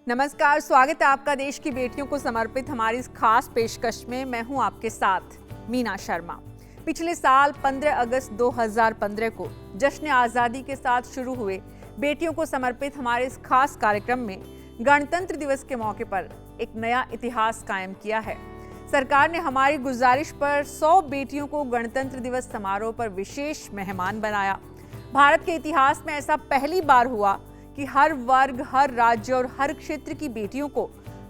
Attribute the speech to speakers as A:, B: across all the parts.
A: नमस्कार, स्वागत है आपका देश की बेटियों को समर्पित हमारी इस खास पेशकश में। मैं हूं आपके साथ मीना शर्मा। पिछले साल 15 अगस्त 2015 को जश्न आज़ादी के साथ शुरू हुए बेटियों को समर्पित हमारे इस खास कार्यक्रम में गणतंत्र दिवस के मौके पर एक नया इतिहास कायम किया है। सरकार ने हमारी गुजारिश पर 100 बेटियों को गणतंत्र दिवस समारोह पर विशेष मेहमान बनाया। भारत के इतिहास में ऐसा पहली बार हुआ कि हर वर्ग, हर राज्य और हर क्षेत्र की बेटियों को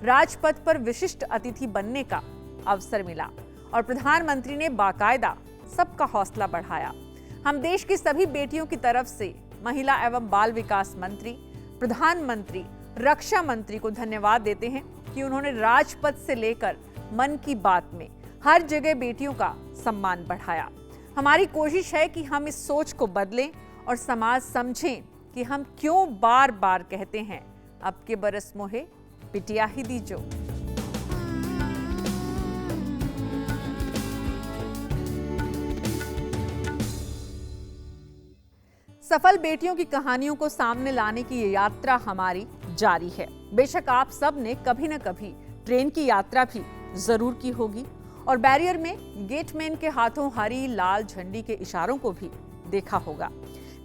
A: राजपथ पर विशिष्ट अतिथि बनने का अवसर मिला और प्रधानमंत्री ने बाकायदा सबका हौसला बढ़ाया। हम देश की सभी बेटियों की तरफ से महिला एवं बाल विकास मंत्री, प्रधानमंत्री, रक्षा मंत्री को धन्यवाद देते हैं कि उन्होंने राजपथ से लेकर मन की बात में हर जगह बेटियों का सम्मान बढ़ाया। हमारी कोशिश है कि हम इस सोच को बदलें और समाज समझें कि हम क्यों बार बार कहते हैं अब के बरस मोहे बिटिया ही दीजो। सफल बेटियों की कहानियों को सामने लाने की ये यात्रा हमारी जारी है। बेशक आप सब ने कभी न कभी ट्रेन की यात्रा भी जरूर की होगी और बैरियर में गेटमैन के हाथों हरी लाल झंडी के इशारों को भी देखा होगा।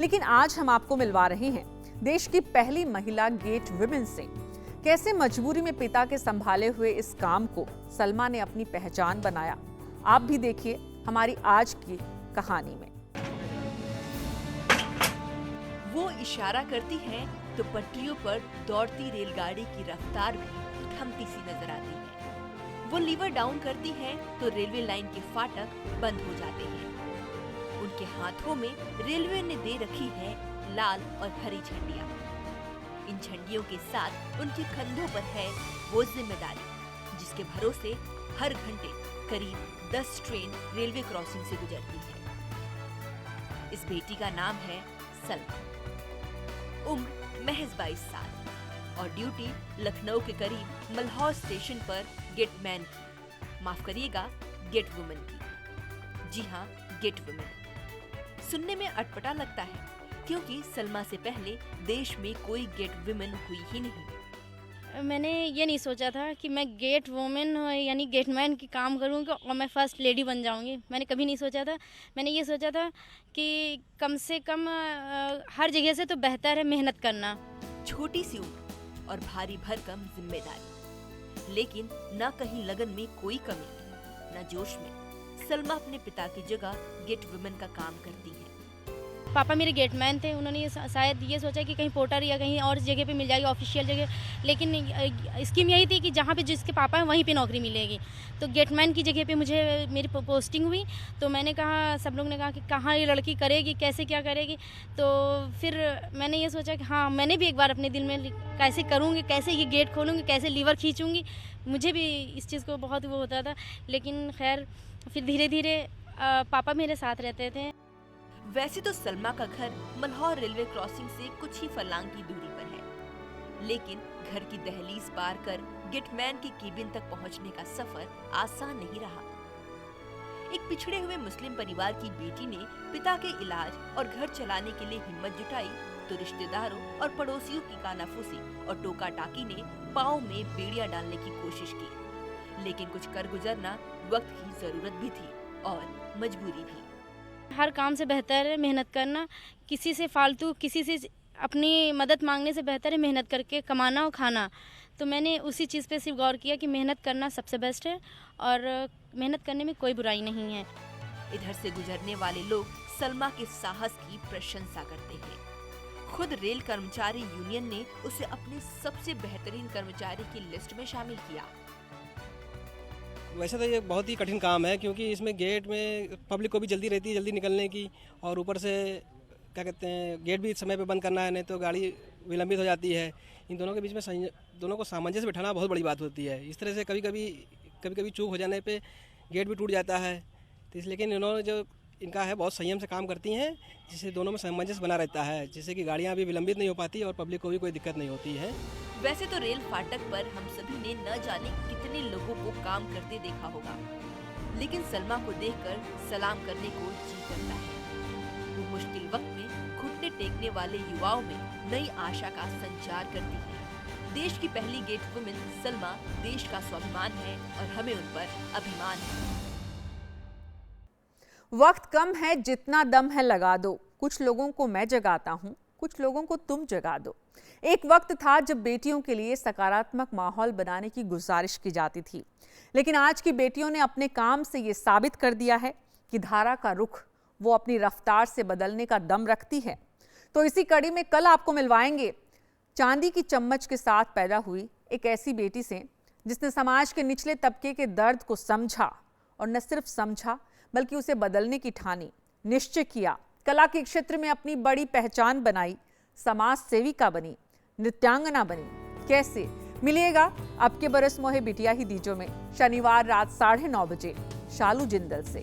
A: लेकिन आज हम आपको मिलवा रहे हैं देश की पहली महिला गेट वुमेन से। कैसे मजबूरी में पिता के संभाले हुए इस काम को सलमा ने अपनी पहचान बनाया, आप भी देखिए हमारी आज की कहानी में।
B: वो इशारा करती हैं तो पटरियों पर दौड़ती रेलगाड़ी की रफ्तार भी थमती सी नजर आती है। वो लीवर डाउन करती हैं तो रेलवे लाइन के फाटक बंद हो जाते हैं। उनके हाथों में रेलवे ने दे रखी है लाल और हरी झंडियां। इन झंडियों के साथ उनके कंधों पर है वो जिम्मेदारी जिसके भरोसे हर घंटे करीब 10 ट्रेन रेलवे क्रॉसिंग से गुजरती है। इस बेटी का नाम है सलमा। उम्र महज 22 साल और ड्यूटी लखनऊ के करीब मल्हौर स्टेशन पर गेटमैन की, माफ करिएगा गेट वुमेन की। जी हाँ, गेट वुमेन। सुनने में अटपटा लगता है क्योंकि सलमा से पहले देश में कोई गेट वुमेन हुई ही नहीं।
C: मैंने ये नहीं सोचा था कि मैं गेट वुमेन यानी गेटमैन की काम करूँगी और मैं फर्स्ट लेडी बन जाऊँगी। मैंने कभी नहीं सोचा था। मैंने ये सोचा था कि कम से कम हर जगह से तो बेहतर है मेहनत करना।
B: छोटी सी उम्र और भारी भरकम जिम्मेदारी, लेकिन न कहीं लगन में कोई कमी, न जोश में। सलमा अपने पिता की जगह गेट वुमेन का काम करती है।
C: पापा मेरे गेटमैन थे। उन्होंने शायद ये सोचा कि कहीं पोर्टर या कहीं और जगह पे मिल जाएगी, ऑफिशियल जगह, लेकिन स्कीम यही थी कि जहाँ पे जिसके पापा हैं वहीं पे नौकरी मिलेगी। तो गेटमैन की जगह पे मुझे मेरी पोस्टिंग हुई। तो मैंने कहा, सब लोग ने कहा कि कहाँ ये लड़की करेगी, कैसे क्या करेगी। तो फिर मैंने ये सोचा कि हाँ, मैंने भी एक बार अपने दिल में कैसे करूँगी, कैसे ये गेट खोलूँगी, कैसे लीवर खींचूँगी। मुझे भी इस चीज़ को बहुत वो होता था। लेकिन खैर फिर धीरे धीरे पापा मेरे साथ रहते थे।
B: वैसे तो सलमा का घर मल्हौर रेलवे क्रॉसिंग से कुछ ही फरलांग की दूरी पर है, लेकिन घर की दहलीज पार कर गेटमैन की केबिन तक पहुंचने का सफर आसान नहीं रहा। एक पिछड़े हुए मुस्लिम परिवार की बेटी ने पिता के इलाज और घर चलाने के लिए हिम्मत जुटाई तो रिश्तेदारों और पड़ोसियों की कानाफूसी और टोका टाकी ने पाँव में बेड़ियां डालने की कोशिश की। लेकिन कुछ कर गुजरना वक्त की जरूरत भी थी और मजबूरी भी।
C: हर काम से बेहतर है मेहनत करना। किसी से फालतू, किसी से अपनी मदद मांगने से बेहतर है मेहनत करके कमाना और खाना। तो मैंने उसी चीज़ पे सिर्फ गौर किया कि मेहनत करना सबसे बेस्ट है और मेहनत करने में कोई बुराई नहीं है।
B: इधर से गुजरने वाले लोग सलमा के साहस की प्रशंसा करते हैं। खुद रेल कर्मचारी यूनियन ने उसे अपने सबसे बेहतरीन कर्मचारी की लिस्ट में शामिल किया।
D: वैसे तो ये बहुत ही कठिन काम है क्योंकि इसमें गेट में पब्लिक को भी जल्दी रहती है जल्दी निकलने की, और ऊपर से क्या कहते हैं गेट भी समय पे बंद करना है, नहीं तो गाड़ी विलंबित हो जाती है। इन दोनों के बीच में दोनों को सामंजस्य बिठाना बहुत बड़ी बात होती है। इस तरह से कभी कभी चूक हो जाने पे गेट भी टूट जाता है। तो इसलिए लेकिन इन्होंने जो इनका है बहुत संयम से काम करती हैं, जिससे दोनों में सामंजस्य बना रहता है, जिससे कि गाड़ियाँ भी विलंबित नहीं हो पाती और पब्लिक को भी कोई दिक्कत नहीं होती है।
B: वैसे तो रेल फाटक पर हम सभी ने न जाने कितने लोगों को काम करते देखा होगा, लेकिन सलमा को देखकर सलाम करने को जी करता है। वो मुश्किल वक्त में घुटने टेकने वाले युवाओं में नई आशा का संचार करती है। देश की पहली गेट वुमेन सलमा देश का स्वाभिमान है और हमें उन पर अभिमान है।
A: वक्त कम है, जितना दम है लगा दो। कुछ लोगों को मैं जगाता हूँ, कुछ लोगों को तुम जगा दो। एक वक्त था जब बेटियों के लिए सकारात्मक माहौल बनाने की गुजारिश की जाती थी, लेकिन आज की बेटियों ने अपने काम से ये साबित कर दिया है कि धारा का रुख वो अपनी रफ्तार से बदलने का दम रखती है। तो इसी कड़ी में कल आपको मिलवाएंगे चांदी की चम्मच के साथ पैदा हुई एक ऐसी बेटी से जिसने समाज के निचले तबके के दर्द को समझा, और न सिर्फ समझा बल्कि उसे बदलने की ठानी, निश्चय किया, कला के क्षेत्र में अपनी बड़ी पहचान बनाई, समाज सेविका बनी, नृत्यांगना बनी। कैसे मिलिएगा आपके बरस मोहे बिटिया ही दीजो में शनिवार रात 9:30 बजे शालू जिंदल से।